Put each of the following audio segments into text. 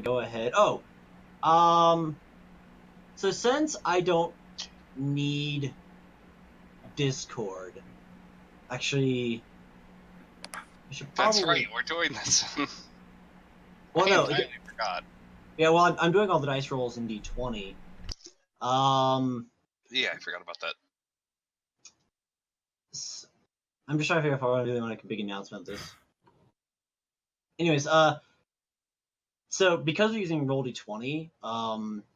go ahead. So since I don't need Discord, actually, I should probably. That's right. We're doing this. Well, no. I forgot. Yeah, well, I'm doing all the dice rolls in D20. Yeah, I forgot about that. I'm just trying to figure out if I really want to make a big announcement of this. Anyways, so because we're using Roll D20,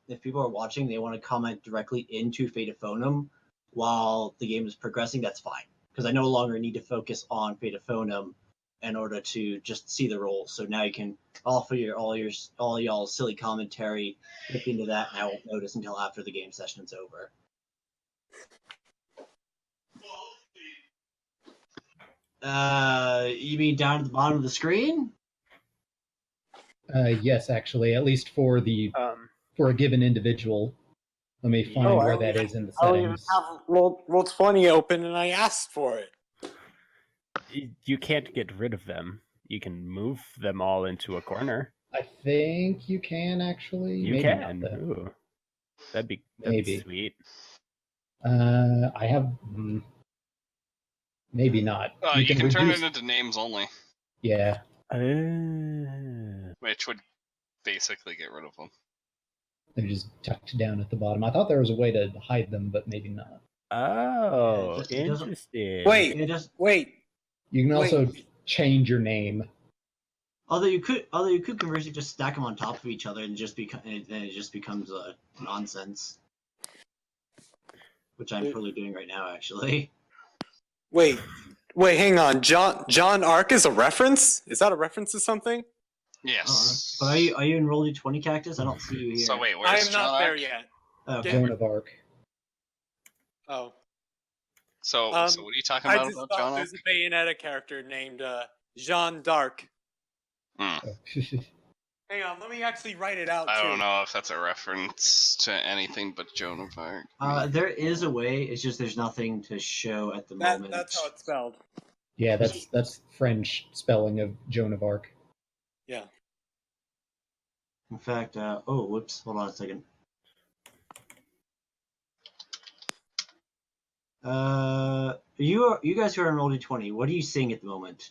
if people are watching, they want to comment directly into Fate of Foenum while the game is progressing, that's fine. Because I no longer need to focus on Fate of Foenum in order to just see the rolls. So now you can all y'all's silly commentary look into that, and I won't notice until after the game session's over. You mean down at the bottom of the screen? Yes, actually, at least for the for a given individual. Let me find where that is in the settings. I have Roll20 open, and I asked for it. You can't get rid of them. You can move them all into a corner. I think you can actually. You Maybe can. not, Ooh. That'd be Maybe. sweet. I have. Maybe not. You can turn it into names only. Yeah. Which would basically get rid of them. They're just tucked down at the bottom. I thought there was a way to hide them, but maybe not. Oh, Yeah, interesting. Wait. You can also change your name. Although you could conversely just stack them on top of each other and it just becomes nonsense. Which I'm totally doing right now, actually. Wait, hang on. John Arc is a reference? Is that a reference to something? Yes. But are you in Roll D20 Cactus? I don't see you here. So wait, I where's am John not Arc? there yet. Okay. Joan of Arc. Oh. So what are you talking about John Arc? There's a Bayonetta character named Jean d'Arc. Hang on, let me actually write it out, I too. don't know if that's a reference to anything but Joan of Arc. There is a way, it's just there's nothing to show at the moment. That's how it's spelled. Yeah, that's French spelling of Joan of Arc. Yeah. In fact, whoops, hold on a second. You guys who are in Roll D20, what are you seeing at the moment?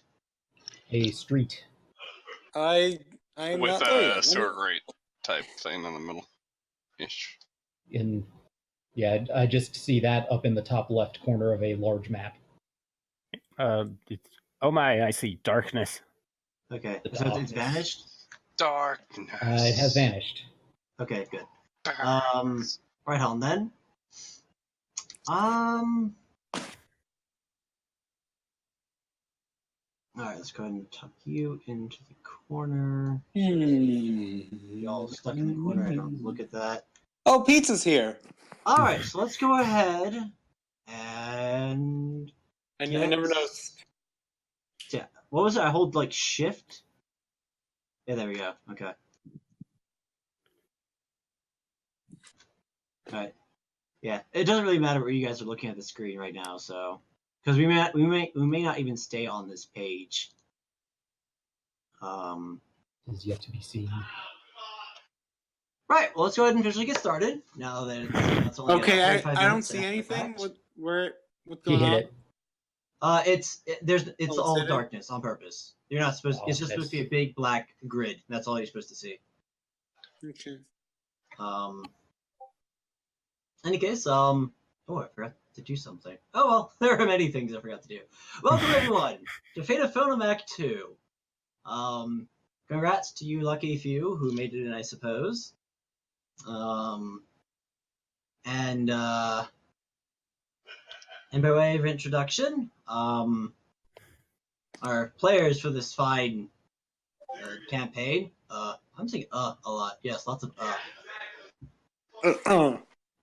A street. I'm with not there a yet. sewer grate type thing in the middle. Ish. I just see that up in the top left corner of a large map. Oh my, I see darkness. Okay, so it's vanished? Darkness. It has vanished. Okay, good. Darkness. Right on then. Alright, let's go ahead and tuck you into the corner. Y'all stuck in the corner, I don't look at that. Oh, pizza's here. Alright, so let's go ahead and... I never noticed. Yeah, what was it? I hold, like, shift? Yeah, there we go. Okay. Alright. Yeah, it doesn't really matter where you guys are looking at the screen right now, so... Because we may not even stay on this page. Is yet to be seen. Right. Well, let's go ahead and officially get started. Now that that's only Okay, I 45 don't minutes see after anything. that. What's going on? It. It's all hidden? darkness on purpose. You're not supposed. It's just supposed to be a big black grid. That's all you're supposed to see. Okay. Any case, oh, I forgot to do something. Oh well, there are many things I forgot to do. Welcome everyone to Fate of Foenum Act 2. Congrats to you lucky few who made it in, I suppose. And by way of introduction, our players for this fine campaign, I'm saying a lot. Yes, lots of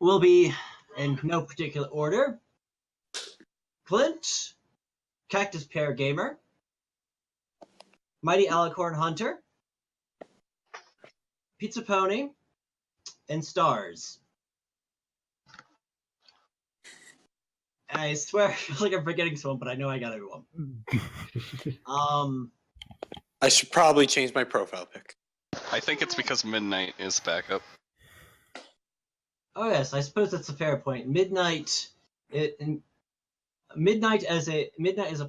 will be in no particular order. Clint, Cactus Pear Gamer, Mighty Alicorn Hunter, Pizza Pony, and Stars. I swear, I feel like I'm forgetting someone, but I know I got everyone. I should probably change my profile pic. I think it's because midnight is backup. Oh yes, I suppose that's a fair point. Midnight is a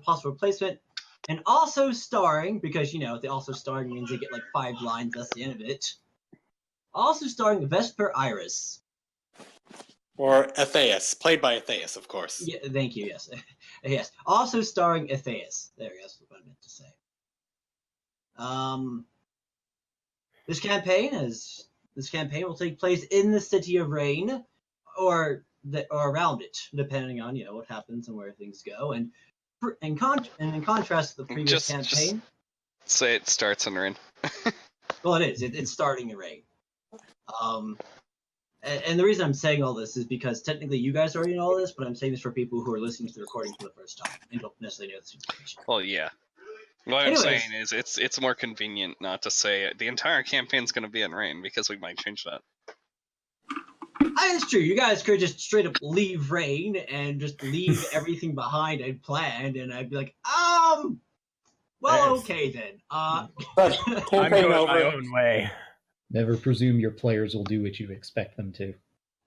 possible replacement, and also starring, because the also starring means they get like 5 lines. That's the end of it. Also starring Vesper Iris. Or Atheus, played by Atheus, of course. Yeah, thank you. Yes, yes. Also starring Atheus. There, that's what I meant to say. This campaign will take place in the City of Rain, or around it, depending on what happens and where things go. And in contrast to the previous campaign, just say it starts in Rain. well, it is. It's starting in Rain. And the reason I'm saying all this is because technically you guys already know all this, but I'm saying this for people who are listening to the recording for the first time and don't necessarily know this information. Well, yeah. What I'm saying is it's more convenient not to say the entire campaign's going to be in Rain, because we might change that. It's true. You guys could just straight up leave Rain and just leave everything behind and planned, and I'd be like, well, okay then. I'm going my own way. Never presume your players will do what you expect them to.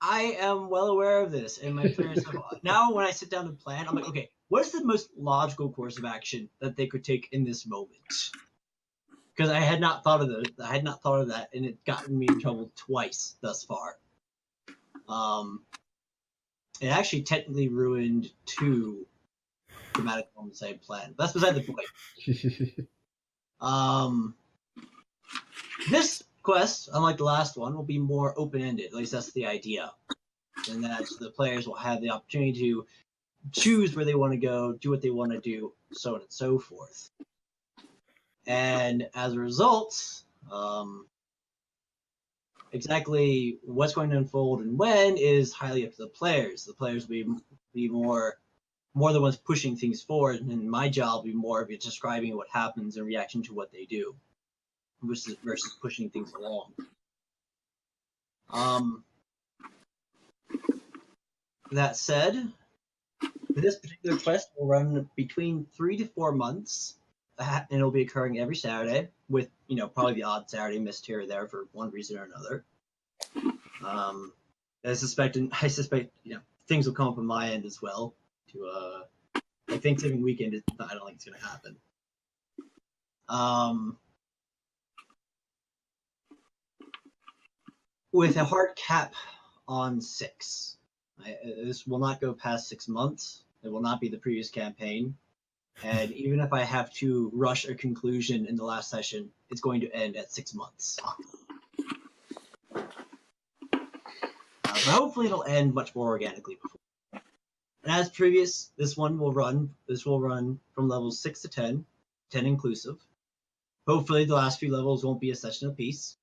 I am well aware of this, and my players have, now when I sit down and plan, I'm like, okay, what is the most logical course of action that they could take in this moment? Because I had not thought of that, and it's gotten me in trouble twice thus far. It actually technically ruined 2 dramatic moments I had planned. That's beside the point. This quest, unlike the last one, will be more open-ended. At least that's the idea. And that the players will have the opportunity to choose where they want to go, do what they want to do, so on and so forth. And as a result, exactly what's going to unfold and when is highly up to the players. The players will be more the ones pushing things forward, and my job will be more of describing what happens in reaction to what they do, versus pushing things along. That said, this particular quest will run between 3 to 4 months, and it'll be occurring every Saturday, with probably the odd Saturday missed here or there for one reason or another. I suspect things will come up on my end as well. Like Thanksgiving weekend, I don't think it's going to happen. With a hard cap on 6. This will not go past 6 months. It will not be the previous campaign. And even if I have to rush a conclusion in the last session, it's going to end at 6 months. But hopefully it'll end much more organically before. And as previous, this will run from levels 6 to 10 inclusive. Hopefully the last few levels won't be a session apiece.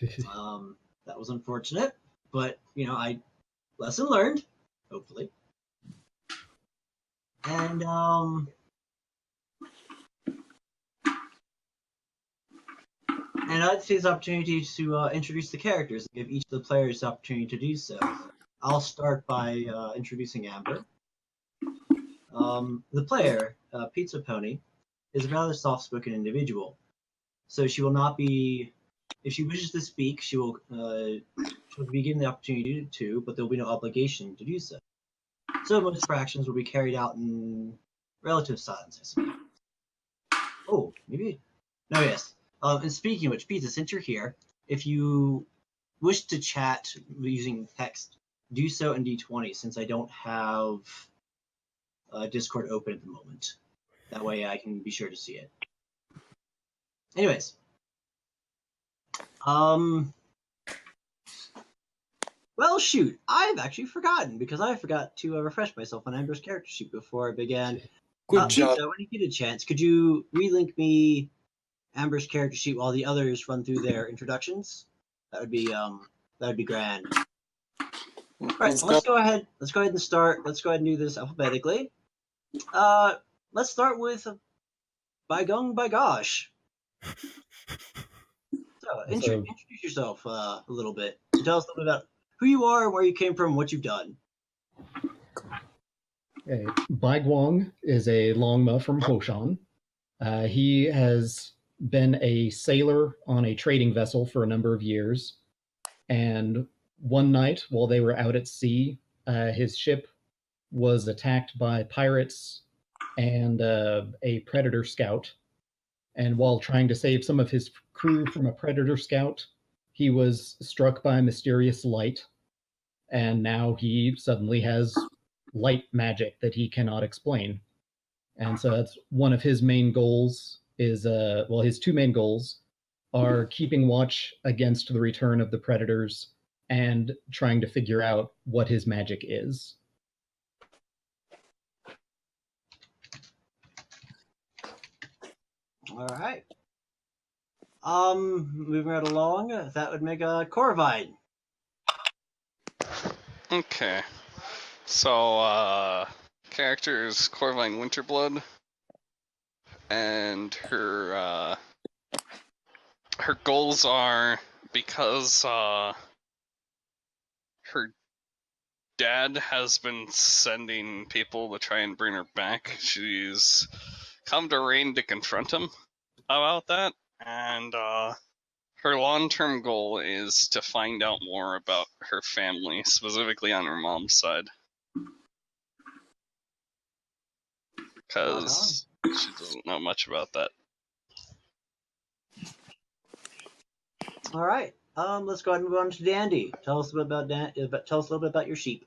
That was unfortunate, but I lesson learned, hopefully. And I'd take this opportunity to introduce the characters and give each of the players the opportunity to do so. I'll start by introducing Amber. The player, Pizza Pony, is a rather soft-spoken individual, so she will not be. If she wishes to speak, she'll be given the opportunity to, but there will be no obligation to do so. So most of her actions will be carried out in relative silence, I suppose. Oh, maybe. No, yes. And speaking of which, Pizza, since you're here, if you wish to chat using text, do so in D20, since I don't have Discord open at the moment. That way I can be sure to see it. Anyways. Well, shoot, I've actually forgotten, because I forgot to refresh myself on Amber's character sheet before I began. Good job. So when you get a chance, could you relink me Amber's character sheet while the others run through their introductions? That would be grand. All right, so let's go ahead and start. Let's go ahead and do this alphabetically. Let's start with By Gosh. So introduce yourself a little bit. Tell us a little bit about who you are, where you came from, what you've done. Okay. Bai Guang is a Longma from Hoshan. He has been a sailor on a trading vessel for a number of years. And one night, while they were out at sea, his ship was attacked by pirates and a predator scout. And while trying to save some of his crew from a predator scout, he was struck by a mysterious light. And now he suddenly has light magic that he cannot explain. And so that's one of his main goals is, his two main goals are keeping watch against the return of the predators and trying to figure out what his magic is. All right. Moving right along, that would make a Corvine. Okay. So, character is Corvine Winterblood, and her goals are, because her dad has been sending people to try and bring her back. She's come to Rain to confront him about that, and her long-term goal is to find out more about her family, specifically on her mom's side. Because she doesn't know much about that. All right. Let's go ahead and move on to Dandy. Tell us a little bit about your sheep.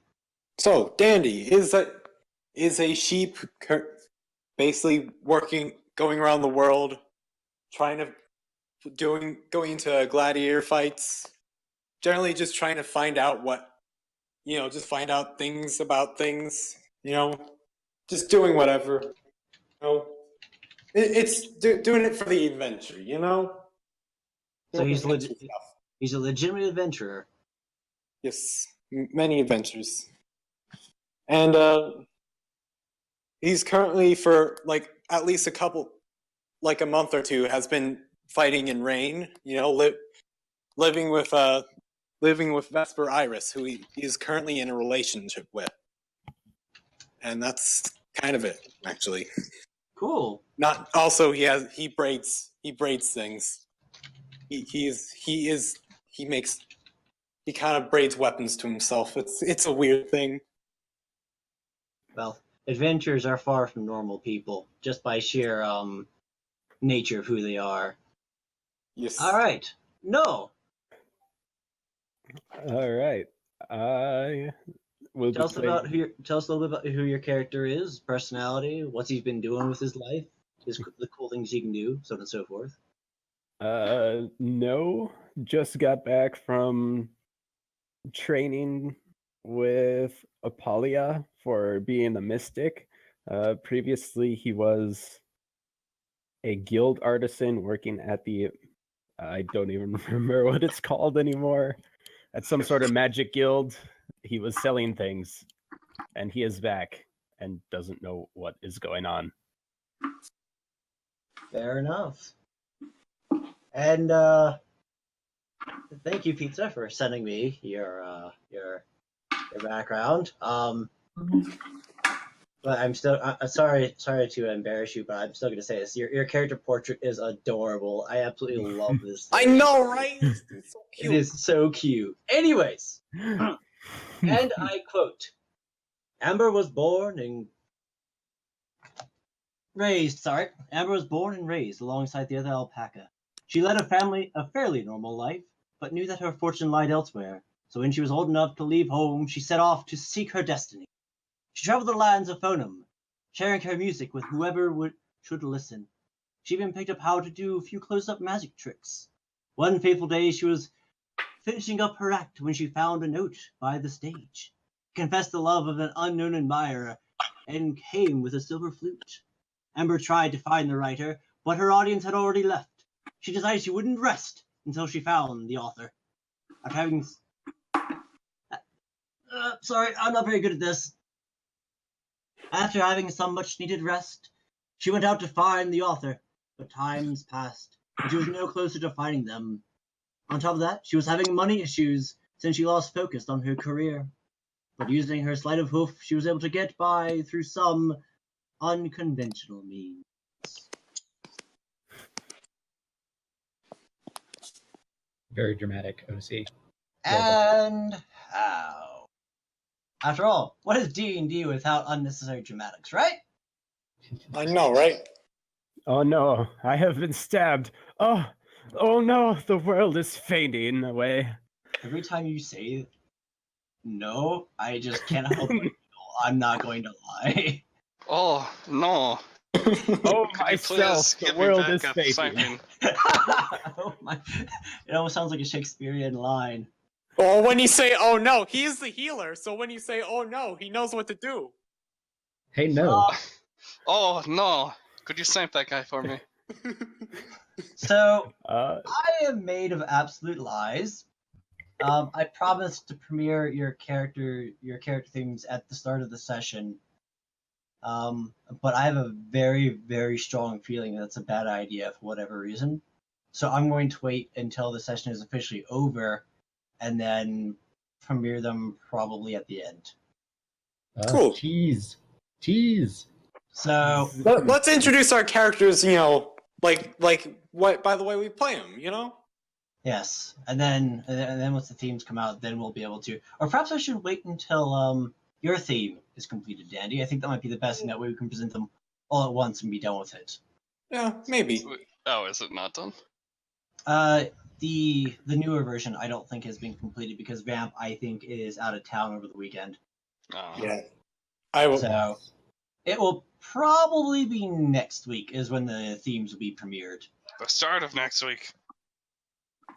So, Dandy is a sheep basically going around the world, going into gladiator fights, generally just trying to find out find out things about things, just doing whatever, it's doing it for the adventure, So he's a legitimate adventurer. Yes, many adventures. And he's currently, for at least a month or two, has been fighting in Rain, living with Vesper Iris, who he is currently in a relationship with. And that's kind of it, actually. Cool. Not also he braids things. He kind of braids weapons to himself. It's a weird thing. Well, adventurers are far from normal people, just by sheer nature of who they are. Yes. All right. No. All right. Tell us a little bit about who your character is, personality, what he's been doing with his life, the cool things he can do, so on and so forth. No, just got back from training with Apolia for being a mystic. Previously, he was a guild artisan working at I don't even remember what it's called anymore. At some sort of magic guild. He was selling things, and he is back and doesn't know what is going on. Fair enough. And thank you, Pizza, for sending me your background. But I'm still sorry to embarrass you, but I'm still gonna say this. Your character portrait is adorable. I absolutely love this thing. I know, right? It's so cute. It is so cute. Anyways, and I quote: Amber was born and raised alongside the other alpaca. She led a fairly normal life, but knew that her fortune lied elsewhere. So when she was old enough to leave home, she set off to seek her destiny. She traveled the lands of Foenum, sharing her music with whoever should listen. She even picked up how to do a few close-up magic tricks. One fateful day, she was finishing up her act when she found a note by the stage. Confessed the love of an unknown admirer and came with a silver flute. Amber tried to find the writer, but her audience had already left. She decided she wouldn't rest until she found the author. After having... sorry, I'm not very good at this. After having some much-needed rest, she went out to find the author, but times passed, and she was no closer to finding them. On top of that, she was having money issues since she lost focus on her career. But using her sleight of hoof, she was able to get by through some unconventional means. Very dramatic, OC. And how? After all, what is D&D without unnecessary dramatics, right? I know, right? Oh no, I have been stabbed. Oh no, the world is fading away. Every time you say no, I just can't help but feel I'm not going to lie. Oh no! Oh Could you please myself, the give me world back is a fading. second? Oh my! It almost sounds like a Shakespearean line. Or when you say, oh no, he is the healer, so when you say, oh no, he knows what to do. Hey, no. Oh no! Could you snipe that guy for me? So Uh, I am made of absolute lies. I promised to premiere your character themes at the start of the session. But I have a very, very strong feeling that's a bad idea for whatever reason. So I'm going to wait until the session is officially over, and then premiere them probably at the end. Cool. Tease. So Let's introduce our characters, like what by the way we play them, yes, and then once the themes come out, then we'll be able to. Or perhaps I should wait until your theme is completed, Dandy. I think that might be the best, and that way we can present them all at once and be done with it. Yeah, maybe. Oh, is it not done? The newer version I don't think has been completed because Vamp I think is out of town over the weekend. Yeah. I will. So it will probably be next week is when the themes will be premiered. The start of next week.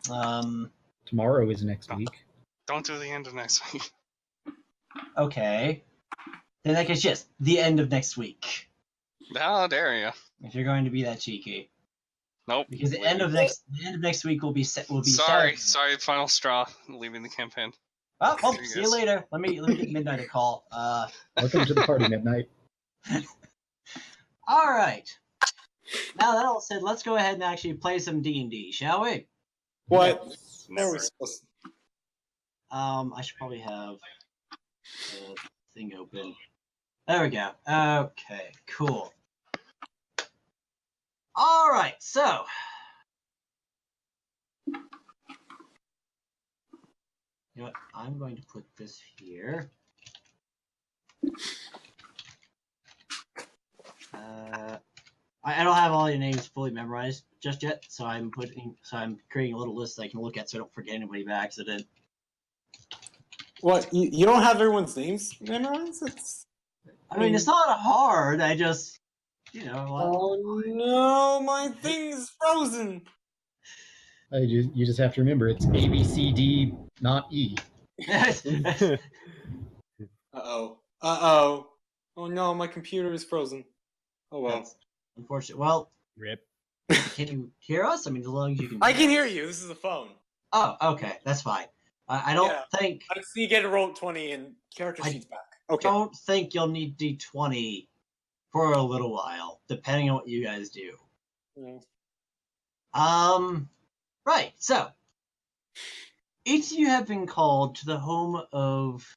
Tomorrow is next week. Don't do the end of next week. Okay. Then that gets just the end of next week. How dare you? If you're going to be that cheeky. Nope. Because the end of next week will be Sorry, Saturday. final straw. Leaving the campaign. Oh, well, There you see go. you later. Let me get Midnight a call. Welcome to the party, Midnight. All right. Now that all said, let's go ahead and actually play some D&D, shall we? What? Yes. There Never. we supposed I should probably have the thing open. There we go. Okay, cool. All right, so you know what? I'm going to put this here. I don't have all your names fully memorized just yet, so I'm creating a little list that I can look at so I don't forget anybody by accident. What? You don't have everyone's names memorized? I mean, it's not hard. I just, Oh no, my thing's frozen. You just have to remember it's A, B, C, D, not E. Uh-oh. Uh-oh. Oh no, my computer is frozen. Oh well. That's unfortunate. Well, Rip. can you hear us? I mean, as long as you can. I can hear you. This is a phone. Oh, okay, that's fine. I don't Yeah. think. I see you get a roll 20 and character sheet's back. Okay. Don't think you'll need D20 for a little while, depending on what you guys do. Yeah. Right. So, each of you have been called to the home of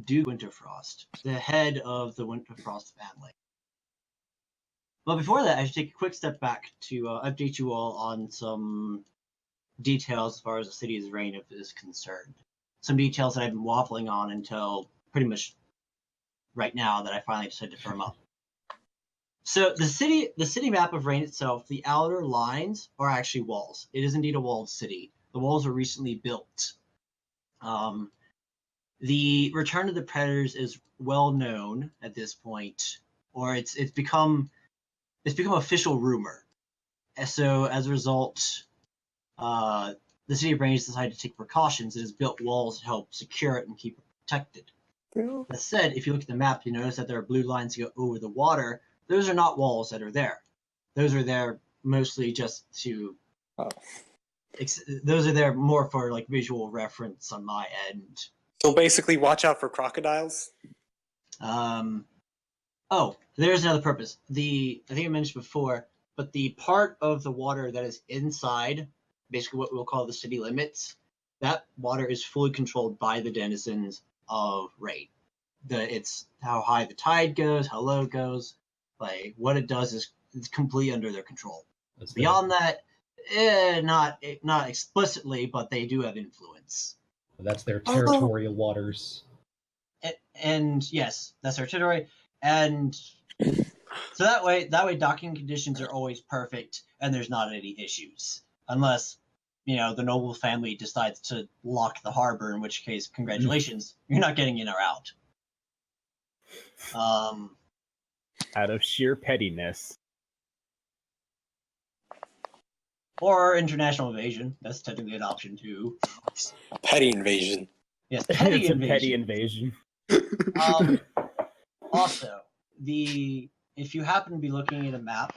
Duke Winterfrost, the head of the Winterfrost family. But before that, I should take a quick step back to update you all on some details as far as the city's reign is concerned. Some details that I've been waffling on until pretty much right now that I finally decided to firm up. So the city map of Reign itself, the outer lines are actually walls. It is indeed a walled city. The walls were recently built. The return of the predators is well known at this point, or it's become official rumor. And so as a result, the city of Reign has decided to take precautions. It has built walls to help secure it and keep it protected. That said, if you look at the map, you notice that there are blue lines that go over the water. Those are not walls that are there. Those are there mostly just to. Those are there more for like visual reference on my end. So basically, watch out for crocodiles. Oh, there's another purpose. I think I mentioned before, but the part of the water that is inside, basically what we'll call the city limits, that water is fully controlled by the denizens of Raid. It's how high the tide goes, how low it goes, like what it does is completely under their control. Beyond that, Not explicitly, but they do have influence. That's their territorial waters. And yes, that's their territory. And so that way docking conditions are always perfect, and there's not any issues, unless the noble family decides to lock the harbor, in which case, congratulations, you're not getting in or out. Out of sheer pettiness. Or international invasion. That's technically an option too. Petty invasion. Yes, petty It's invasion. a petty invasion. Also, if you happen to be looking at a map,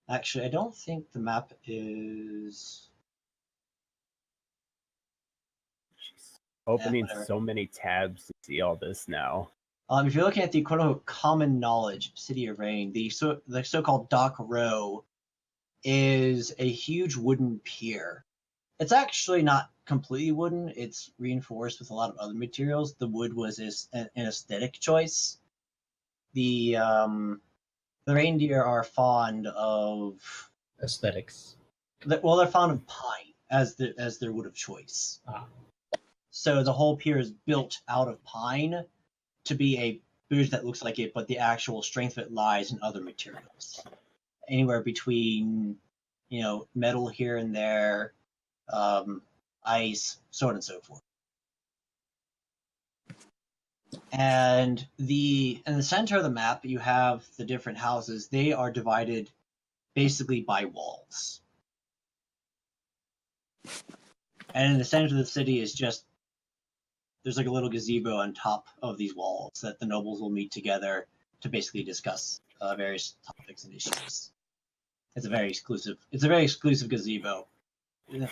actually, I don't think the map is Opening so many tabs to see all this now. If you're looking at the quote-unquote common knowledge City of Rain, the so-called Dock Row is a huge wooden pier. It's actually not completely wooden. It's reinforced with a lot of other materials. The wood was an aesthetic choice. The reindeer are fond of aesthetics. They're fond of pine as their wood of choice. So the whole pier is built out of pine to be a bridge that looks like it, but the actual strength of it lies in other materials. Anywhere between, metal here and there, ice, so on and so forth. And in the center of the map, you have the different houses. They are divided basically by walls. And in the center of the city is there's like a little gazebo on top of these walls that the nobles will meet together to basically discuss various topics and issues. It's a very exclusive gazebo.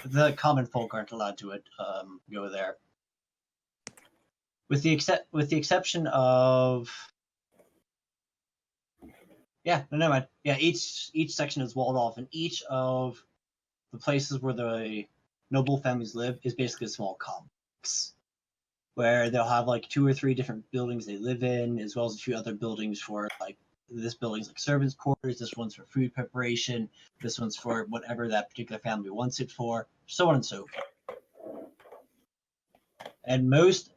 The common folk aren't allowed to go there. With the exception of never mind. Yeah, each section is walled off, and each of the places where the noble families live is basically a small complex where they'll have like 2 or 3 different buildings they live in, as well as a few other buildings for like this building's like servants' quarters, this one's for food preparation, this one's for whatever that particular family wants it for, so on and so forth. And most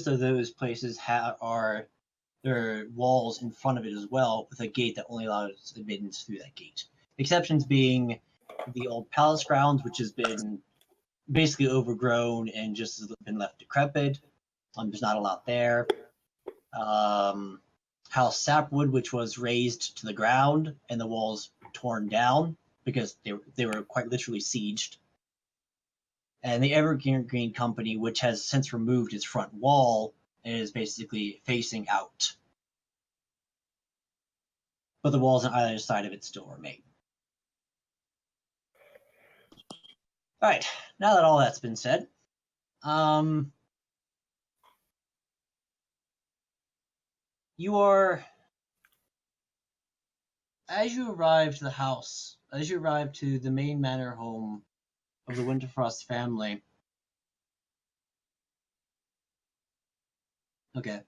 of those places are there are walls in front of it as well, with a gate that only allows admittance through that gate. Exceptions being the old palace grounds, which has been basically overgrown and just has been left decrepit. There's not a lot there. House Sapwood, which was razed to the ground and the walls torn down because they were quite literally sieged. And the Evergreen Company, which has since removed its front wall and is basically facing out. But the walls on either side of it still remain. Alright, now that all that's been said, you are, as you arrive to the house, as you arrive to the main manor home of the Winterfrost family. Okay.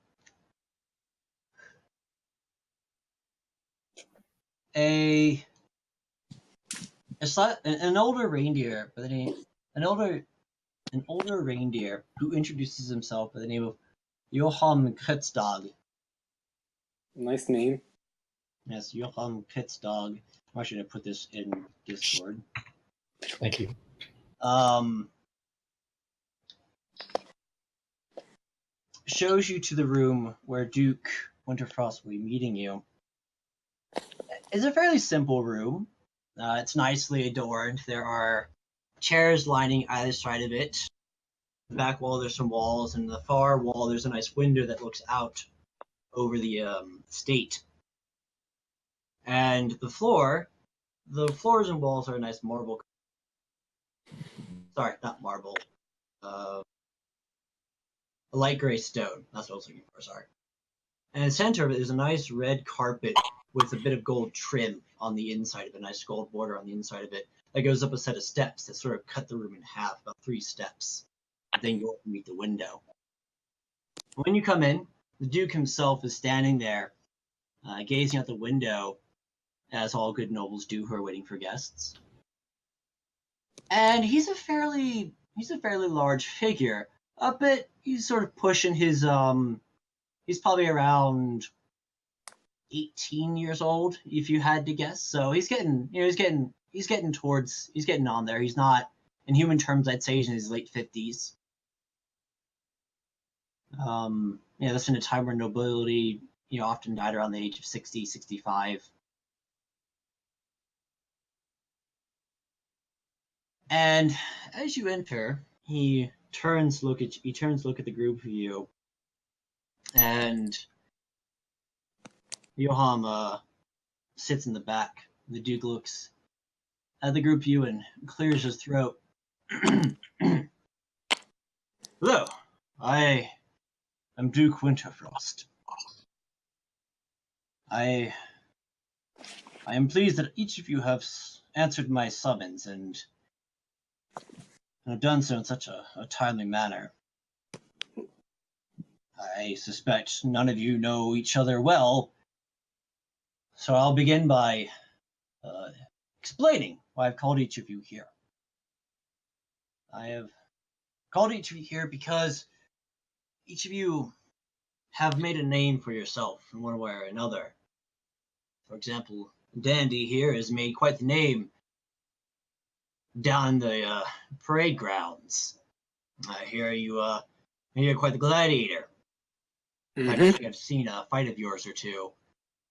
An older reindeer by the name, an older reindeer who introduces himself by the name of Johann Kritzdog. Nice name. Yes, Johann Kritzdog. I'm actually gonna put this in Discord. Thank you. Shows you to the room where Duke Winterfrost will be meeting you. It's a fairly simple room. It's nicely adorned. There are chairs lining either side of it. The back wall, there's some walls, and the far wall, there's a nice window that looks out over the estate. And the floors and walls are a nice marble. Sorry, not marble. A light gray stone. That's what I was looking for, sorry. And in the center of it is a nice red carpet with a bit of gold trim on the inside of it, a nice gold border on the inside of it that goes up a set of steps that sort of cut the room in half, about 3 steps. Then you go up and meet the window. When you come in, the Duke himself is standing there, gazing out the window, as all good nobles do who are waiting for guests. And he's a fairly large figure. But he's sort of pushing his he's probably around 18 years old, if you had to guess. So he's getting on there. He's not, in human terms, I'd say he's in his late 50s. That's in a time where nobility, often died around the age of 60, 65. And as you enter, he turns to look at the group of you, and Yoham sits in the back. The Duke looks at the group of you and clears his throat. Hello, I am Duke Winterfrost. I am pleased that each of you have answered my summons and have done so in such a timely manner. I suspect none of you know each other well, so I'll begin by explaining why I've called each of you here. I have called each of you here because each of you have made a name for yourself in one way or another. For example, Dandy here has made quite the name down the parade grounds. I hear you're quite the gladiator. I think I've seen a fight of yours or two.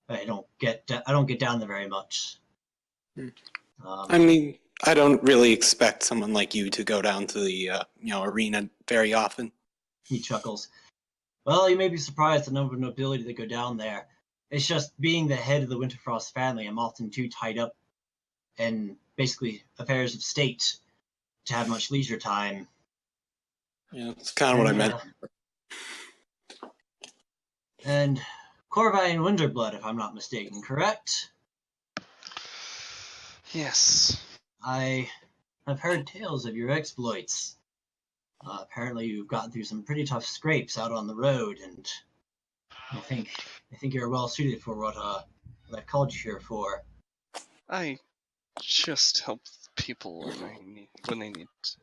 I don't get down there very much. I mean, I don't really expect someone like you to go down to the arena very often. He chuckles. Well, you may be surprised at the number of nobility that go down there. It's just being the head of the Winterfrost family, I'm often too tied up in basically affairs of state to have much leisure time. Yeah, that's kind of what I meant. And Corvine Winterblood, if I'm not mistaken, correct? Yes. I have heard tales of your exploits. Apparently you've gotten through some pretty tough scrapes out on the road, and I think you're well suited for what I've called you here for. I just help people when they need it.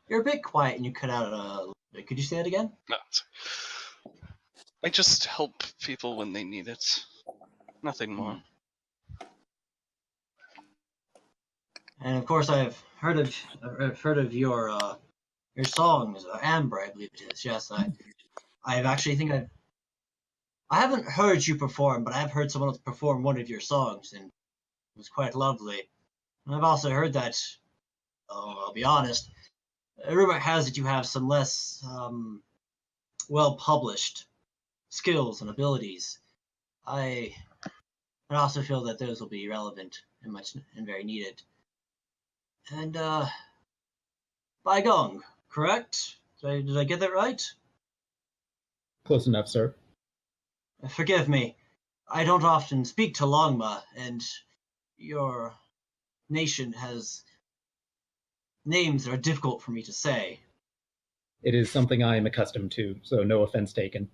You're a bit quiet and you cut out a little bit. Could you say that again? No, I just help people when they need it. Nothing more. And of course, I've heard of your songs, Amber, I believe it is. Yes, I haven't heard you perform, but I've heard someone else perform one of your songs, and it was quite lovely. And I've also heard that, I'll be honest, rumor has that you have some less well-published skills and abilities. I also feel that those will be relevant and very needed. And Bai Gong, correct? Did I get that right? Close enough, sir. Forgive me. I don't often speak to Longma, and your nation has names that are difficult for me to say. It is something I am accustomed to, so no offense taken.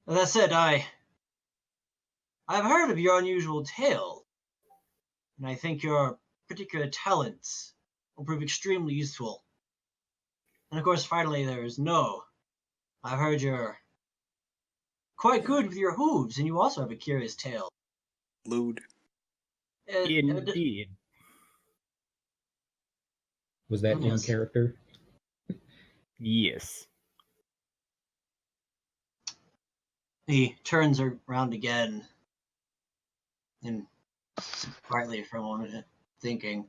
That said, I've heard of your unusual tale, and I think your particular talents will prove extremely useful. And of course, finally, there is No. I've heard you're quite good with your hooves, and you also have a curious tale. Lewd. Indeed. Was that in Yes. character? Yes. He turns around again and quietly for a moment, thinking.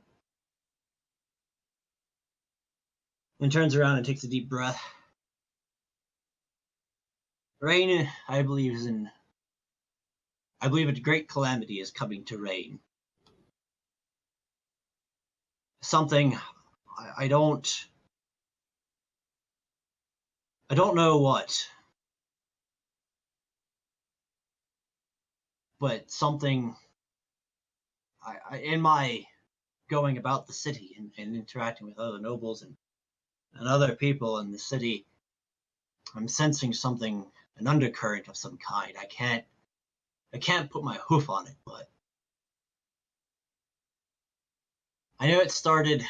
Then turns around and takes a deep breath. Rain, I believe a great calamity is coming to Rain. Something I don't know what, but something I in my going about the city and interacting with other nobles and other people in the city, I'm sensing something, an undercurrent of some kind. I can't I can't put my hoof on it, but I know it started.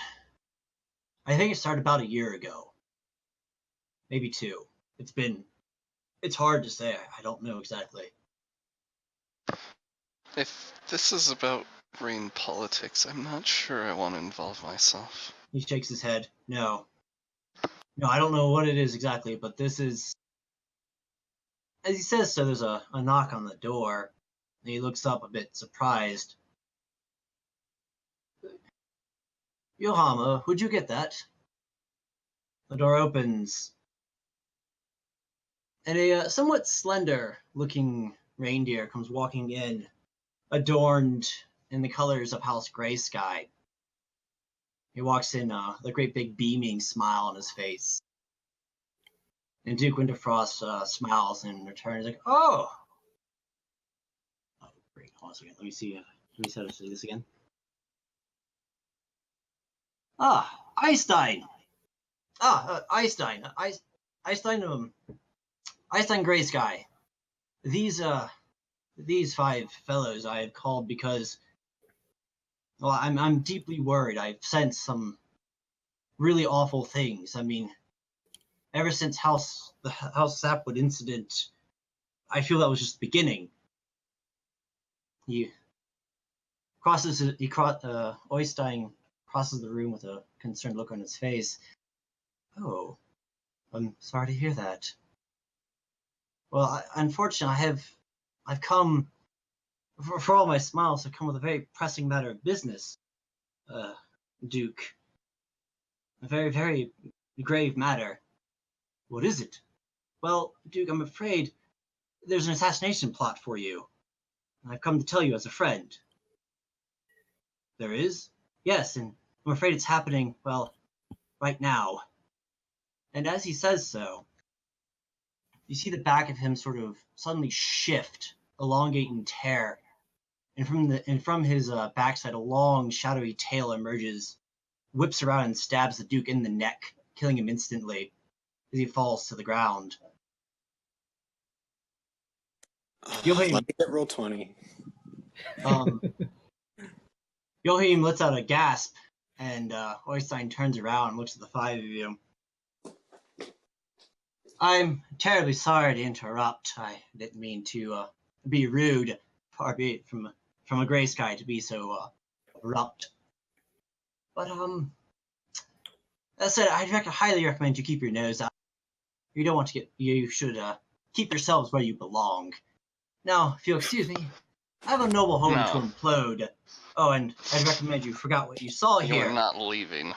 I think it started about a year ago, maybe 2. It's hard to say. I don't know exactly. If this is about rain politics, I'm not sure I want to involve myself. He shakes his head. No, I don't know what it is exactly, but this is. As he says so, there's a knock on the door, and he looks up a bit surprised. Yohama, would you get that? The door opens, and a somewhat slender-looking reindeer comes walking in, adorned in the colors of House Grey Sky. He walks in, the great big beaming smile on his face. And Duke Winterfrost smiles in return. He's like, "Oh, great! Hold on a second. Let me see how to say this again. Einstein. Einstein. Einstein Grey Sky. These 5 fellows I have called because, well, I'm deeply worried. I've sensed some really awful things. I mean, ever since the House Sapwood incident, I feel that was just the beginning." Oystein crosses the room with a concerned look on his face. "Oh, I'm sorry to hear that. Well, unfortunately, I've come, for all my smiles, I've come with a very pressing matter of business, Duke. A very, very grave matter." "What is it?" "Well, Duke, I'm afraid there's an assassination plot for you. I've come to tell you as a friend." "There is?" "Yes, and I'm afraid it's happening, well, right now." And as he says so, you see the back of him sort of suddenly shift, elongate and tear, and from his backside a long shadowy tail emerges, whips around and stabs the Duke in the neck, killing him instantly as he falls to the ground. Let me get roll 20. Yohim lets out a gasp, and Oystein turns around and looks at the 5 of you. "I'm terribly sorry to interrupt. I didn't mean to be rude, far be it from a Grey Sky to be so abrupt. But that said, I'd highly recommend you keep your nose out. You should keep yourselves where you belong. Now, if you'll excuse me, I have a noble home No. to implode. Oh, and I'd recommend you forgot what you saw here." You're not leaving.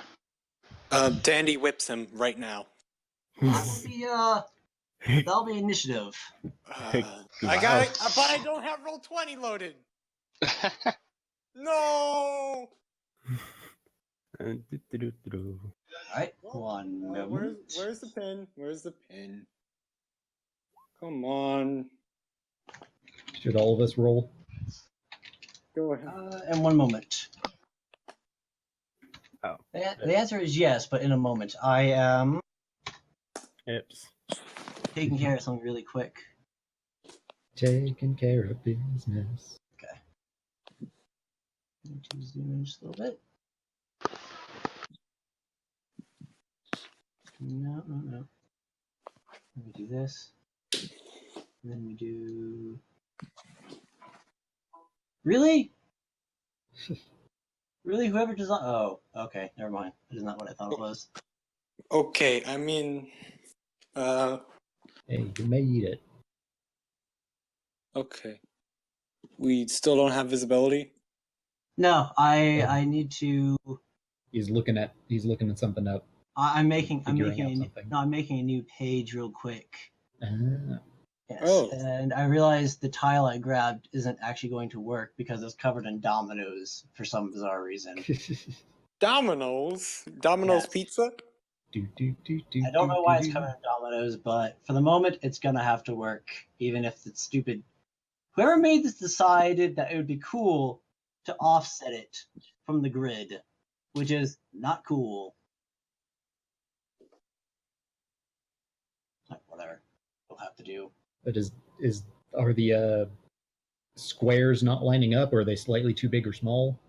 Dandy whips him right now. That'll be initiative. I got it, but I don't have roll 20 loaded. No. Alright, one moment. Where's the pin? Where's the pin? Come on. Should all of us roll? Go ahead. And one moment. Oh. The answer is yes, but in a moment. I am Oops. taking care of something really quick. Taking care of business. Okay. Need to zoom in just a little bit. No. Let me do this. And then we do. Really? Really? Whoever designed. Oh, okay. Never mind. That is not what I thought it was. Okay, I mean, Hey, you made it. okay. We still don't have visibility. No, I need to. He's looking at something up. I'm making a new page real quick. Yes. Oh. And I realized the tile I grabbed isn't actually going to work because it's covered in dominoes for some bizarre reason. Domino's Yes. Pizza. I don't know why it's covered in dominoes, but for the moment, it's gonna have to work, even if it's stupid. Whoever made this decided that it would be cool to offset it from the grid, which is not cool. Whatever. We'll have to do. But are the squares not lining up, or are they slightly too big or small?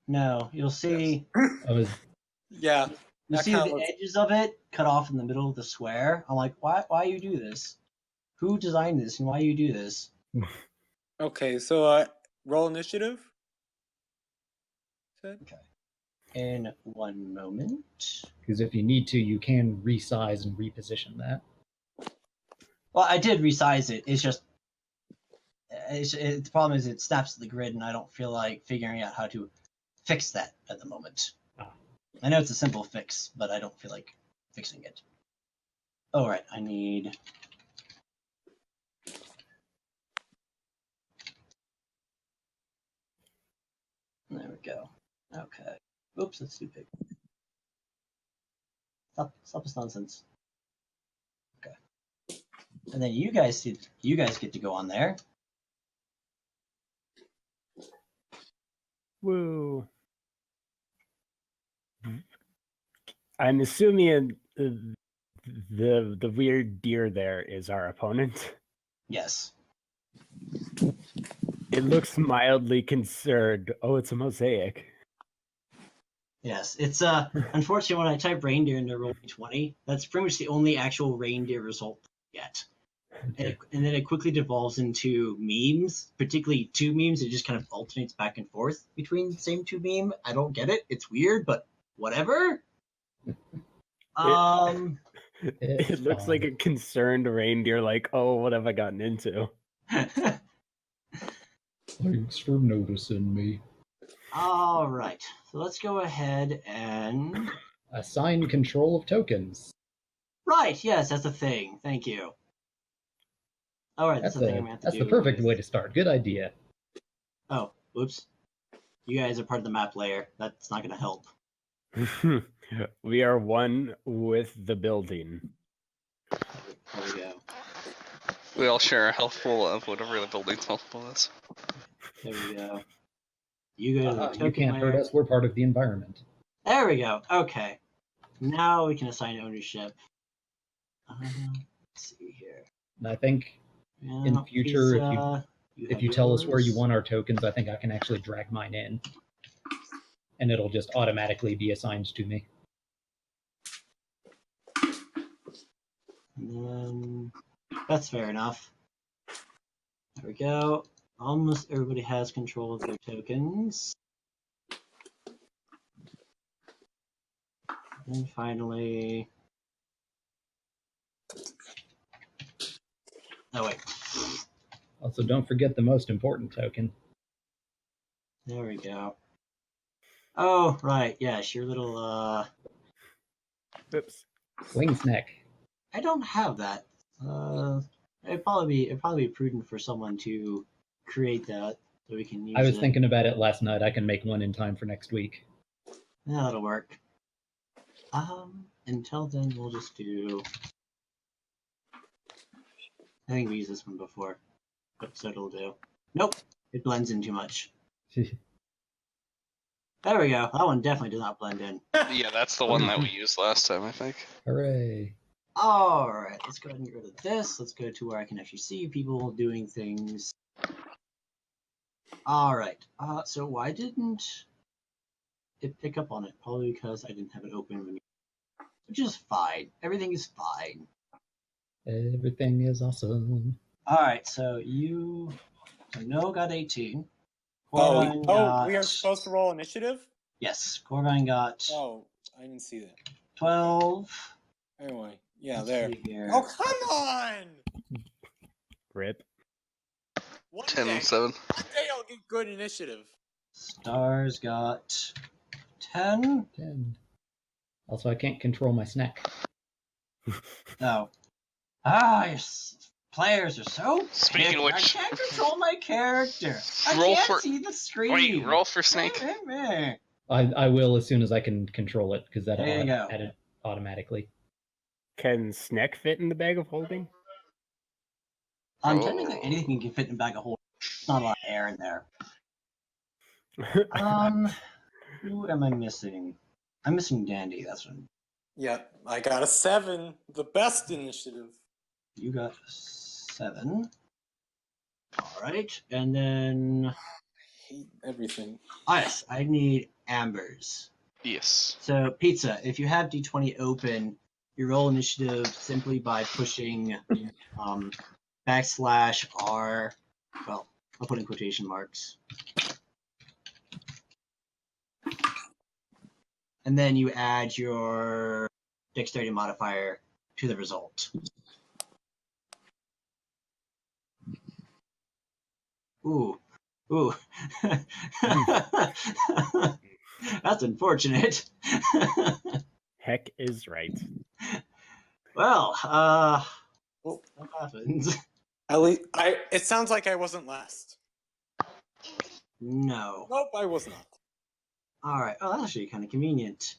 No, you'll see. Oh, Yeah. You That see kinda the looks- edges of it cut off in the middle of the square. I'm like, why you do this? Who designed this and why you do this? Okay, so roll initiative. Said? In one moment. because if you need to, you can resize and reposition that. Well, I did resize it. It's just the problem is it snaps to the grid, and I don't feel like figuring out how to fix that at the moment. Ah. I know it's a simple fix, but I don't feel like fixing it. All right, I need. There we go. Okay. Oops, that's too big. Stop this nonsense. Okay. And then you guys get to go on there. Woo. I'm assuming the weird deer there is our opponent. Yes. It looks mildly concerned. Oh, it's a mosaic. Yes. It's unfortunately when I type reindeer into Roll20, that's pretty much the only actual reindeer result yet. And then it quickly devolves into memes, particularly two memes. It just kind of alternates back and forth between the same two meme. I don't get it. It's weird, but whatever. It looks like a concerned reindeer, like, oh, what have I gotten into? Thanks for noticing me. All right. So let's go ahead and. Assign control of tokens. Right. Yes, that's the thing. Thank you. All right. That's the thing I'm going to have to do. That's the perfect way to start. Good idea. Oh, oops. You guys are part of the map layer. That's not going to help. We are one with the building. There we go. We all share a health pool of whatever the building's health pool is. There we go. You go to the token You can't hurt layer. us. We're part of the environment. There we go. Okay. Now we can assign ownership. Let's see here. And I think in the future, if you tell us where you want our tokens, I think I can actually drag mine in. And it'll just automatically be assigned to me. That's fair enough. There we go. Almost everybody has control of their tokens. And finally... Oh, wait. Also, don't forget the most important token. There we go. Oh, right. Yes, your little, Oops. Wings neck. I don't have that. It'd probably be prudent for someone to create that so we can use it. I was thinking about it last night. I can make one in time for next week. Yeah, that'll work. Until then, we'll just do... I think we used this one before, so it'll do. Nope, it blends in too much. There we go. That one definitely does not blend in. Yeah, that's the one that we used last time, I think. Hooray. Alright, let's go ahead and get rid of this. Let's go to where I can actually see people doing things. Alright, so why didn't it pick up on it? Probably because I didn't have it open, which is fine. Everything is fine. Everything is awesome. Alright, so No got 18. Oh, Corbin we are supposed to roll initiative? Yes, Corbin got Oh, I didn't see that. 12. Anyway, yeah, Let's there. see here. Oh, come on! Rip. One 10 day, and 7. one day I'll get good initiative. Stars got 10. 10. Also, I can't control my snack. No. Players are so Speaking of picky. which- I can't control my character. I Roll can't for- see the screen. Wait, roll for Snake. I will as soon as I can control it, because that'll There you go. add it automatically. Can Sneck fit in the bag of holding? Technically anything can fit in a bag of holding. There's not a lot of air in there. Who am I missing? I'm missing Dandy. That's what Yeah, I got a 7. The best initiative. you got 7. All right, and then Hate everything. yes, I need ambers. Yes. So pizza, if you have D20 open, you roll initiative simply by pushing \R. Well, I'll put in quotation marks. And then you add your dexterity modifier to the result. Ooh. That's unfortunate. Heck is right. Well, Well, what happens? at least it sounds like I wasn't last. No. Nope, I was not. All right. Oh, that's actually kind of convenient.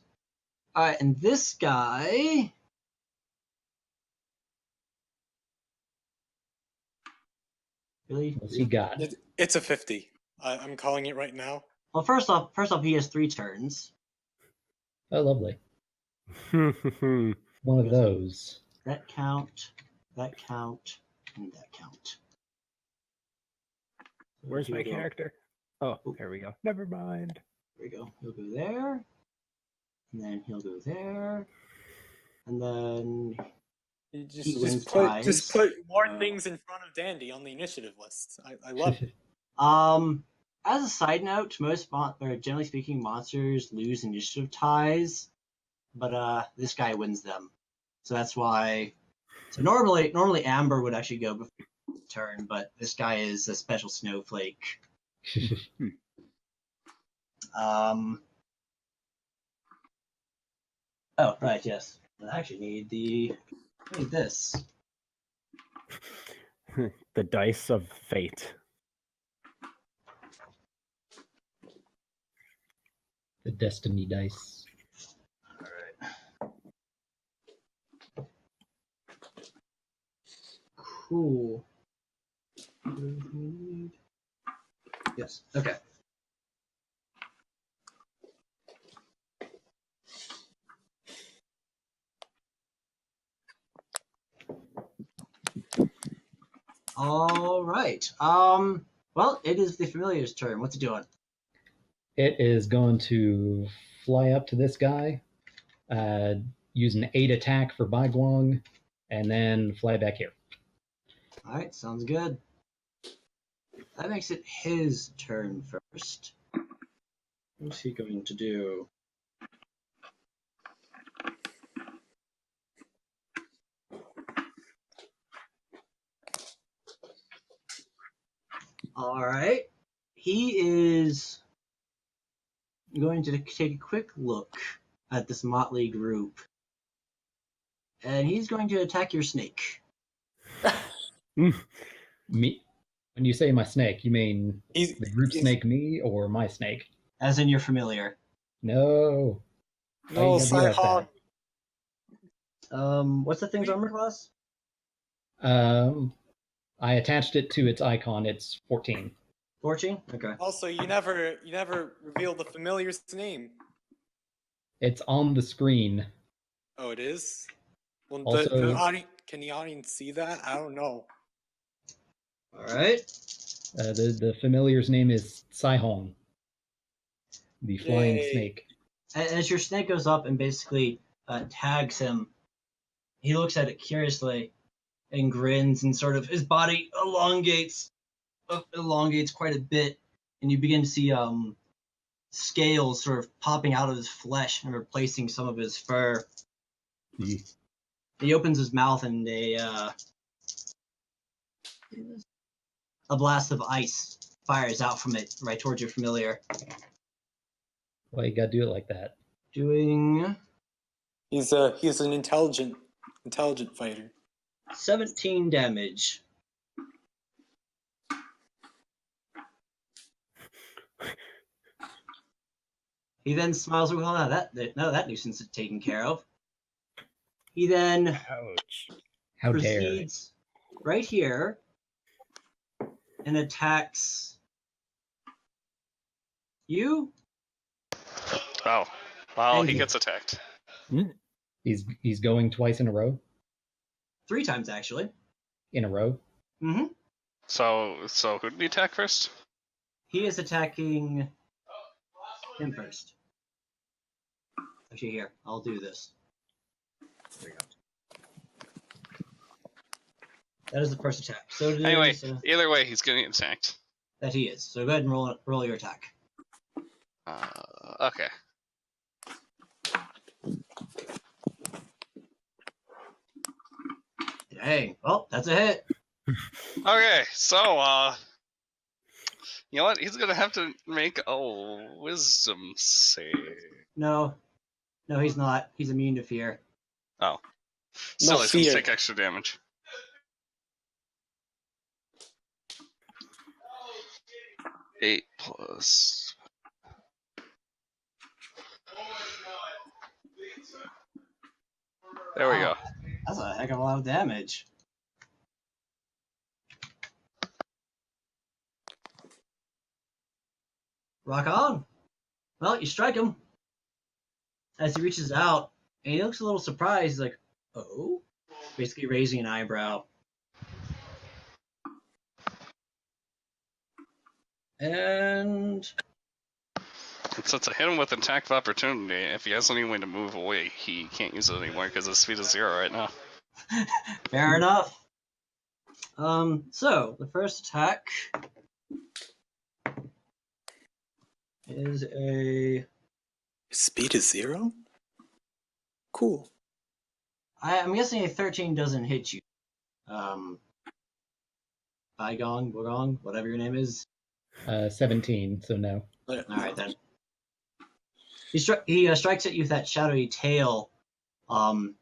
All right, and this guy. Really? What's he got? It's a 50. I'm calling it right now. Well, first off, he has 3 turns. Oh, lovely. One of those. That count, and that count. Where's Here my we go. character? Oh, Oh. there we go. Never mind. There we go. He'll go there, and then he'll go there, and then You He wins just ties. put more things in front of Dandy on the initiative list. I love it. As a side note, most generally speaking, monsters lose initiative ties, but this guy wins them. So that's why. So normally Amber would actually go before his turn, but this guy is a special snowflake. Oh right, yes. I actually need this. The dice of fate. The destiny dice. Cool. Yes. Okay. All right. Well, it is the familiar's turn. What's it doing? It is going to fly up to this guy, use an 8 attack for Baiguang, and then fly back here. All right, sounds good. That makes it his turn first. What's he going to do? All right. He is going to take a quick look at this motley group, and he's going to attack your snake. Me? When you say my snake, you mean He's, the group he's- snake me or my snake? As in your familiar. No. No, Why you gotta be like Cyhawk. What's the thing's armor class? that? I attached it to its icon. It's 14. 14? Okay. Also, you never revealed the familiar's name. It's on the screen. Oh, it is. Well, Also- the audience, can the audience see that? I don't know. All right. The familiar's name is Saihong, the flying Yay. snake. As your snake goes up and basically tags him, he looks at it curiously and grins, and sort of his body elongates quite a bit, and you begin to see scales sort of popping out of his flesh and replacing some of his fur. He opens his mouth, and a blast of ice fires out from it right towards your familiar. Why you gotta do it like that? Doing He's an intelligent fighter. 17 damage. He then smiles. Well, that nuisance is taken care of. He then Ouch. How dare. proceeds right here and attacks you. Oh, well, Thank he you. gets attacked. He's going twice in a row? 3 times actually. In a row? Mm-hmm. So who'd we attack first? He is attacking him first. Actually, here, I'll do this. There we go. That is the first attack. So it Anyway, is, either way, he's getting attacked. that he is. So go ahead and roll your attack. Okay. Dang. Well, that's a hit. Okay, so, you know what? He's gonna have to make a wisdom save. No, he's not. He's immune to fear. Oh. Still, No he's gonna fear. take extra damage. Eight plus. There we go. Wow, that's a heck of a lot of damage. Rock on. Well, you strike him. As he reaches out, and he looks a little surprised. He's like, oh? Basically raising an eyebrow. And Since I hit him with an attack of opportunity, if he has any way to move away, he can't use it anymore because his speed is 0 right now. fair enough. So the first attack is a. Speed is 0? Cool. I'm guessing a 13 doesn't hit you. Bogong, whatever your name is. 17, so no. All right then. He strikes at you with that shadowy tail, and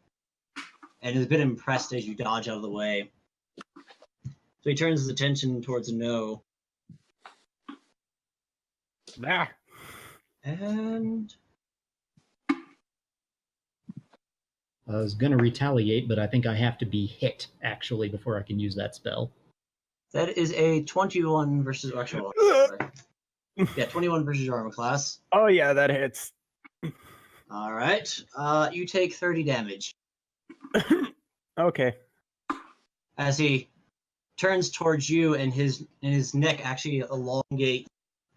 is a bit impressed as you dodge out of the way. So he turns his attention towards No, Ah, and I was going to retaliate, but I think I have to be hit, actually, before I can use that spell. that is a 21 versus actual. Yeah, 21 versus your armor class. oh yeah, that hits. All right. You take 30 damage Okay. as he turns towards you, and his neck actually elongate.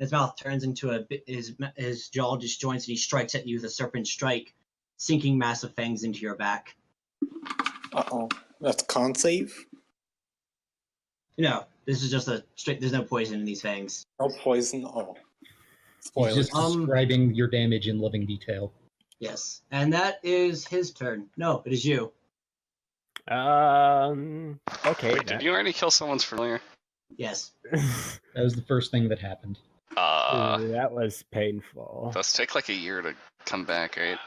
His mouth turns into a bit. His jaw disjoints, and he strikes at you with a serpent strike, sinking massive fangs into your back. Uh-oh. That's con save? No, this is just a straight. There's no poison in these fangs. No poison? Oh. He's Spoilers. just describing your damage in living detail. Yes, and that is his turn. No, it is you. Okay. Wait, did you already kill someone's familiar? Yes. That was the first thing that happened. That was painful. Does take like a year to come back, right?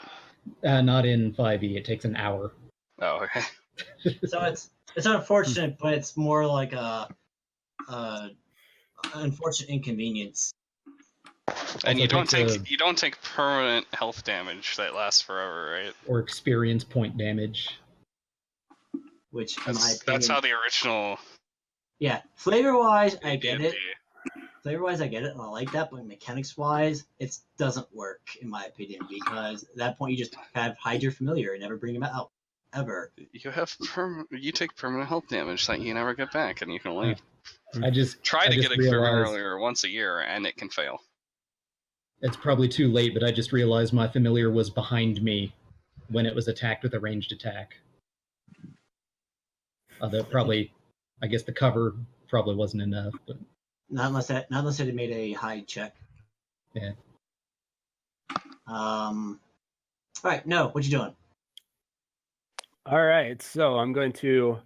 Not in 5e, it takes an hour. Oh, okay. So it's unfortunate, but it's more like a unfortunate inconvenience. And Also you don't take permanent health damage that lasts forever, right? Or experience point damage. Which, in my opinion, That's how the original. yeah, flavor-wise, I get D&D. it. Flavor-wise, I get it, and I like that. But mechanics-wise, it doesn't work, in my opinion, because at that point you just hide your familiar and never bring him out, ever. You take permanent health damage that you never get back, and you can only I just try to just get it triggered realized earlier once a year, and it can fail. it's probably too late, but I just realized my familiar was behind me when it was attacked with a ranged attack. Although probably, I guess the cover probably wasn't enough, but Not unless it had made a hide check. yeah. All right, no, what you doing? All right, so I'm going to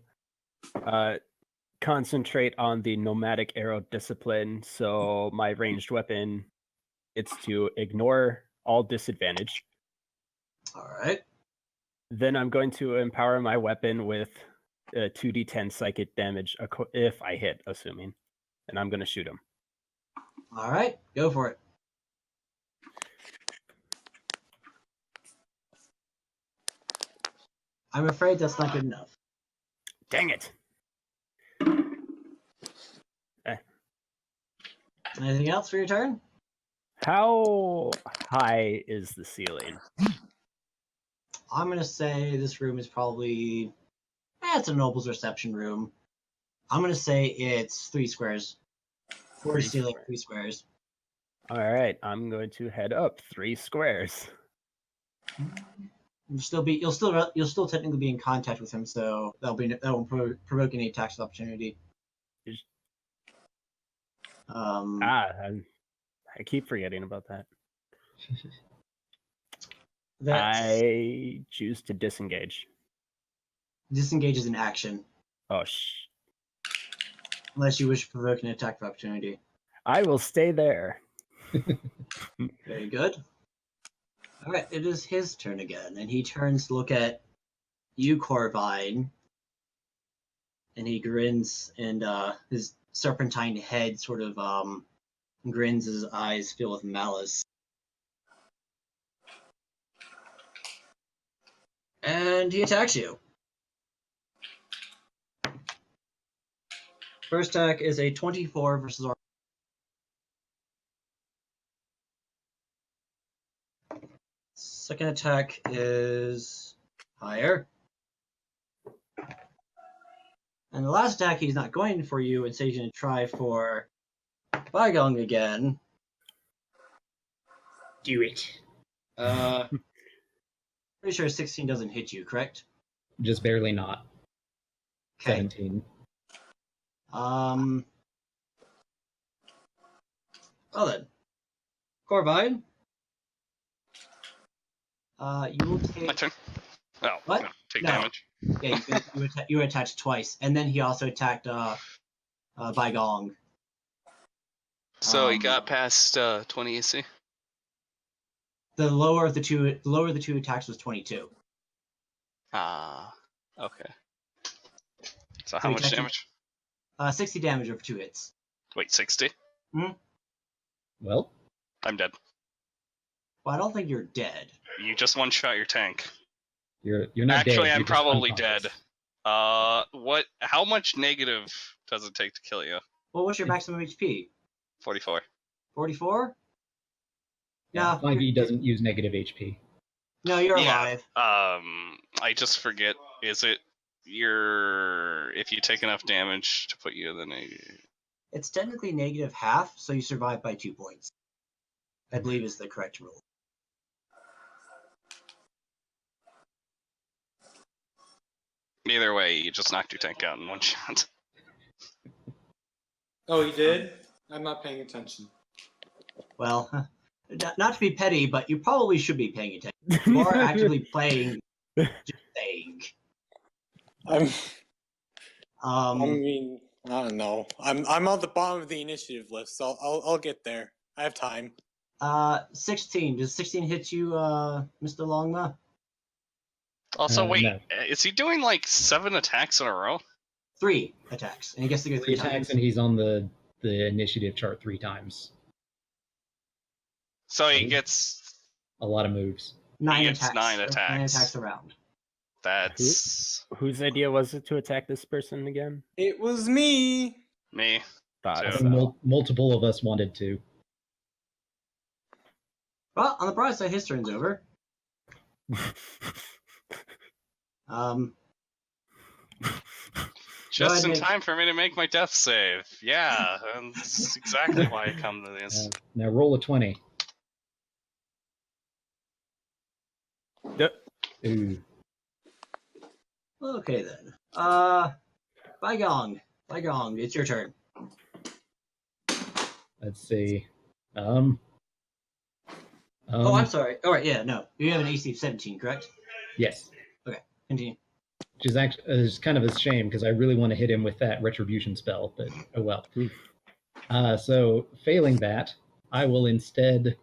concentrate on the nomadic arrow discipline. So my ranged weapon, it's to ignore all disadvantage. All right. Then I'm going to empower my weapon with 2d10 psychic damage if I hit, assuming. And I'm going to shoot him. All right, go for it. I'm afraid that's not good enough. Dang it! Anything else for your turn? How high is the ceiling? I'm gonna say this room is probably. It's a noble's reception room. I'm gonna say it's 3 squares. We're Three stealing squares. 3 squares. All right, I'm going to head up 3 squares. You'll still technically be in contact with him, so that won't provoke any attacks of opportunity. I keep forgetting about that. That I choose to disengage. disengage is an action, Oh, unless you wish to provoke an attack of opportunity. I will stay there. Very good. All right, it is his turn again, and he turns to look at you, Corvine, and he grins, and his serpentine head sort of grins, his eyes fill with malice. And he attacks you. First attack is a 24 versus our. Second attack is higher. And the last attack, he's not going for you, instead he's going to try for Baigong again. Do it. Pretty sure 16 doesn't hit you, correct? Just barely not. Okay. 17. Well then. Corvine. You will take. My turn. Oh, What? no, take No. damage. Yeah, you attacked twice, and then he also attacked Baigong. So he Um, got past 20 AC. The lower of the two attacks was 22. Ah, okay. So So how he much attacked him- damage? 60 damage over 2 hits. Wait, 60? Well, I'm dead. Well, I don't think you're dead. You just one-shot your tank. you're not dead. Actually, you're I'm just probably unconscious. dead. What? How much negative does it take to kill you? Well, what's your maximum HP? 44. 44? Yeah. 5e doesn't use negative HP. No, you're Yeah. alive. I just forget. Is it if you take enough damage to put you in the It's technically negative half, so you survive by 2 points. I believe is the correct rule. Either way, you just knocked your tank out in one shot. Oh, he did? I'm not paying attention. Well, not to be petty, but you probably should be paying attention. You are actively playing, just saying. I mean, I don't know. I'm on the bottom of the initiative list, so I'll get there. I have time. 16. Does 16 hit you, Mr. Longma? Also, wait, No. is he doing like 7 attacks in a row? 3 attacks, and he gets to go 3 3 attacks, times. and he's on the initiative chart 3 times. So he gets. A lot of moves. 9 gets attacks. 9 9 attacks. attacks around. That's Whose idea was it to attack this person again? It was me. me. Thought Yeah. so. Multiple of us wanted to. Well, on the bright side, his turn's over. Just in ahead, time for me to make my death save. Yeah, that's exactly why I come to this. Now roll a 20. Ooh. Okay then. Baigong, it's your turn. Let's see. Oh, I'm sorry. All right, yeah, no, you have an AC of 17, correct? Yes. Continue. Which is actually is kind of a shame because I really want to hit him with that retribution spell, but oh well. So failing that, I will instead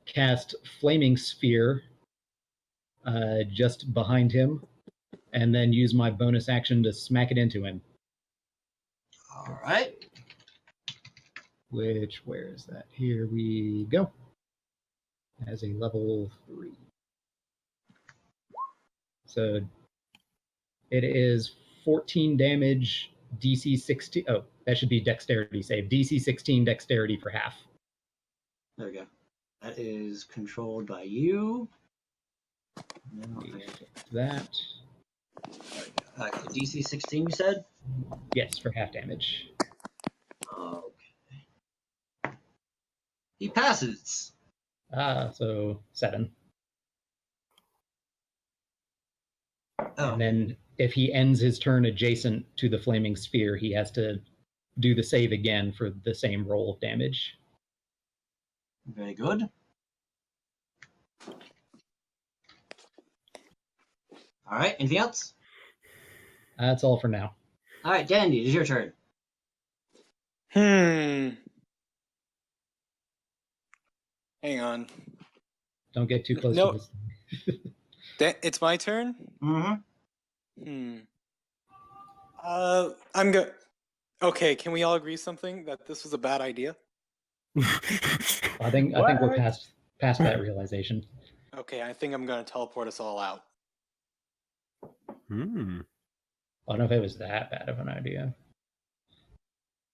cast Flaming Sphere just behind him, and then use my bonus action to smack it into him. All right. Where is that? Here we go. As a level 3. So it is 14 damage, DC 16. Oh, that should be dexterity save. DC 16 dexterity for half. There we go. That is controlled by you. Now I That. There we go. Okay, DC 16, you said? Yes, for half damage. Okay. He passes. So 7. Oh, And then if he ends his turn adjacent to the flaming sphere, he has to do the save again for the same roll of damage. very good. All right, anything else? That's all for now. All right, Dandy, it's your turn. Hang on. Don't get too close No. to this. It's my turn? Mm-hmm. I'm good. Okay, can we all agree something that this was a bad idea? I think we're past that realization. Okay, I think I'm gonna teleport us all out. I don't know if it was that bad of an idea.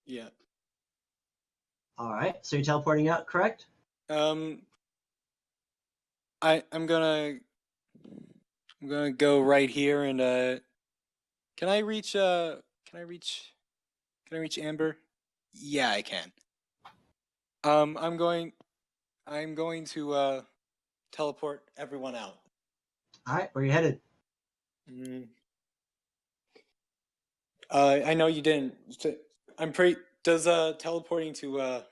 Yeah. All right, so you're teleporting out, correct? I'm gonna go right here and can I reach Amber? Yeah, I can. I'm going to teleport everyone out. All right, where are you headed? I know you didn't. I'm pretty. Does teleporting to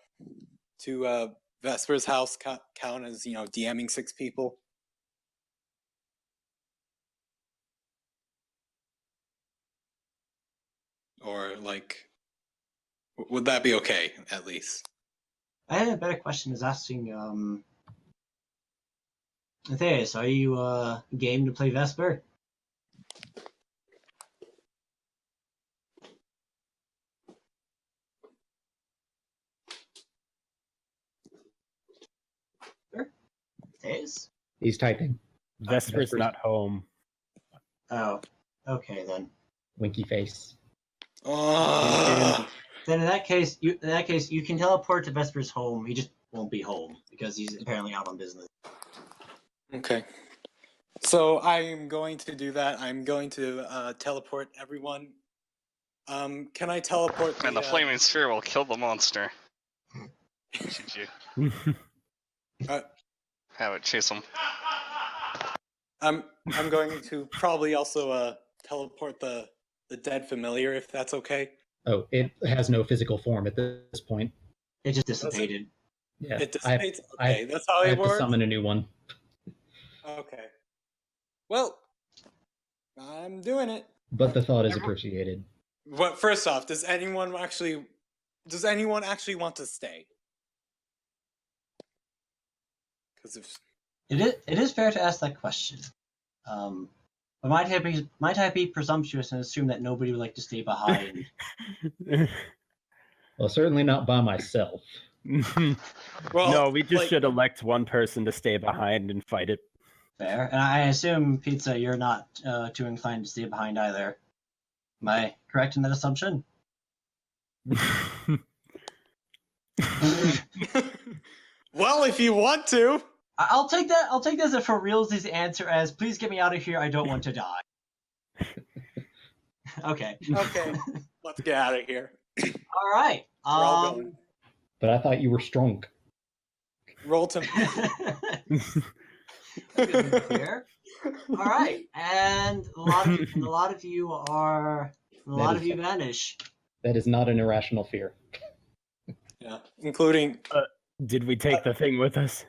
Vesper's house count as DMing 6 people? Or like, would that be okay at least? I had a better question. Is asking, Matthias, are you game to play Vesper? Matthias? He's typing. Vesper's not home. Oh, okay then. Winky face. Oh. Then in that case, you can teleport to Vesper's home. He just won't be home because he's apparently out on business. Okay. So I'm going to do that. I'm going to teleport everyone. Can I teleport? And the flaming sphere will kill the monster. Should you have it chase him? I'm going to probably also teleport the dead familiar, if that's okay. Oh, it has no physical form at this point. It just dissipated. Yeah, It dissipates. Okay, that's how I it have to works. summon a new one. Okay. Well, I'm doing it. But the thought is appreciated. What? First off, does anyone actually want to stay? Because if It is fair to ask that question. But might I be presumptuous and assume that nobody would like to stay behind? Well, certainly not by myself. well, No, we just like, should elect one person to stay behind and fight it. Fair. And I assume, Pizza, you're not too inclined to stay behind either. Am I correct in that assumption? Well, if you want to. I'll take that. I'll take that as a for realsies answer as please get me out of here. I don't want to die. Okay. Okay, let's get out of here. All right. We're all going. But I thought you were strong. Roll to. Here. All right, and a lot of you vanish. That is not an irrational fear. Yeah, including. Did we take the thing with us?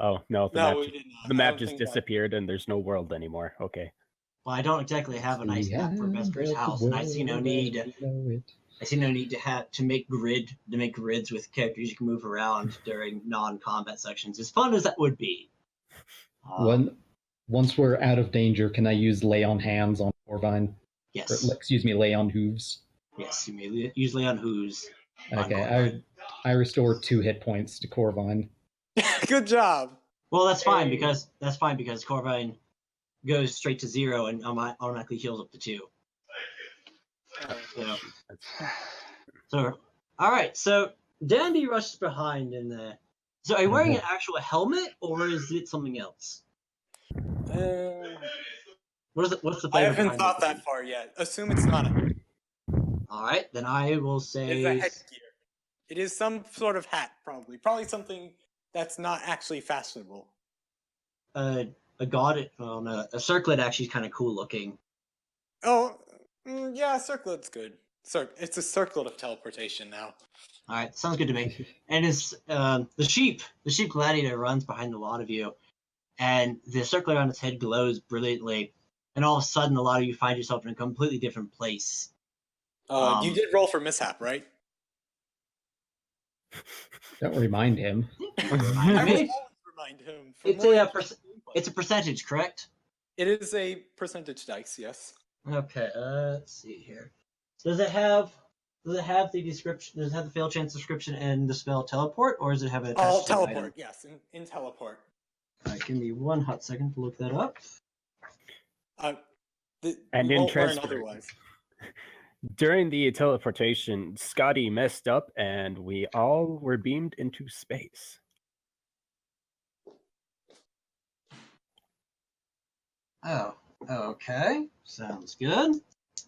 Oh, no. We did not. The I map don't just think that- disappeared and there's no world anymore. Okay. Well, I don't exactly have a nice map for Vesper's house, and I see no need. I see no need to make grids with characters you can move around during non-combat sections. As fun as that would be. Once we're out of danger, can I use lay on hands on Corvine? Yes. Or, excuse me, lay on hooves. Yes, you may usually on who's. Okay, I restore 2 hit points to Corvine. Good job. Well, that's fine because Corvine goes straight to 0 and automatically heals up to 2. So, all right. So Dandy rushes behind in there. So, are you wearing an actual helmet or is it something else? What's the I flavor haven't behind thought it? that far yet. Assume it's not a. All right, then I will It's a say headgear. It is some sort of hat, probably. Probably something that's not actually fashionable. a god. Well, no, a circlet actually is kind of cool looking. Oh, yeah, circlet's good. It's a circlet of teleportation now. All right, sounds good to me. And it's the sheep gladiator runs behind a lot of you, and the circlet on its head glows brilliantly. And all of a sudden, a lot of you find yourself in a completely different place. You did roll for mishap, right? Don't remind him. I Remind will me. always remind him. For It's more a interesting gameplay. it's a percentage, correct? It is a percentage dice, yes. Okay. Let's see here. So does it have the description? Does it have the fail chance description and the spell teleport, or does it have an attached Oh, to the item? teleport, yes, in teleport. All right, give me one hot second to look that up. And you in won't learn transfer. otherwise. During the teleportation, Scotty messed up and we all were beamed into space. Oh, okay. Sounds good.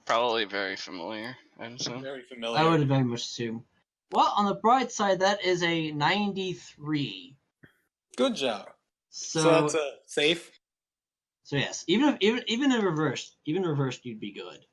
Probably very familiar, I'd assume. Very familiar. I would very much assume. Well, on the bright side, that is a 93. Good job. So So that's a safe. yes, even in reverse, you'd be good.